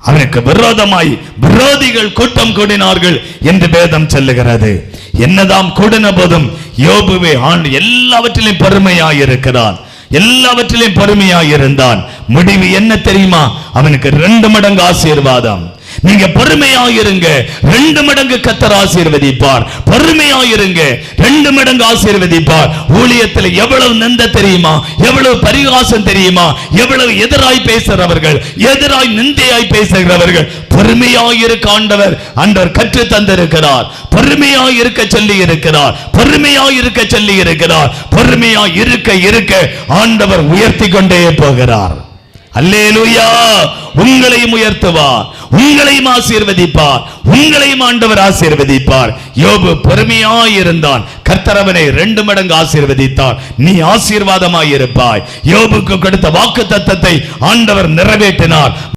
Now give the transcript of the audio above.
அவனுக்கு விரோதமாய் விரோதிகள் கூட்டம் கூடினார்கள் என்று வேதம் சொல்லுகிறது. என்னதாம் கூடின போதும் யோபுவே எல்லாவற்றிலும் பொறுமையாயிருக்கிறான், எல்லாவற்றிலும் பொறுமையாயிருந்தான். முடிவு என்ன தெரியுமா? அவனுக்கு 2 மடங்கு ஆசீர்வாதம். நீங்க பொறுமையாயிருங்க, 2 மடங்கு கர்த்தர் ஆசீர்வதிப்பார். பொறுமையாயிருங்க, 2 மடங்கு ஆசீர்வதிப்பார். ஊழியத்தில் எவ்வளவு நிந்த தெரியுமா, எவ்வளவு பரிகாசம் தெரியுமா, எவ்வளவு எதிராய் பேசுறவர்கள், எதிராய் நிந்தையாய் பேசுகிறவர்கள். பொறுமையாயிருக்க ஆண்டவர் கற்று தந்திருக்கிறார். பொறுமையாயிருக்க சொல்லி இருக்கிறார், பொறுமையாயிருக்க சொல்லி இருக்கிறார். பொறுமையாயிருக்க இருக்க ஆண்டவர் உயர்த்தி கொண்டே போகிறார். அல்லேலூயா! உங்களையும் உயர்த்துவார், உங்களையும் ஆசீர்வதிப்பார், உங்களையும் ஆண்டவர் ஆசீர்வதிப்பார். யோபு பொறுமையாயிருந்தான், கர்த்தர் அவனை 2 மடங்கு ஆசீர்வதித்தார். நீ ஆசீர்வாதமாயிருப்பாய். யோபுக்கு கொடுத்த வாக்குத்தத்தத்தை ஆண்டவர் நிறைவேற்றினார்.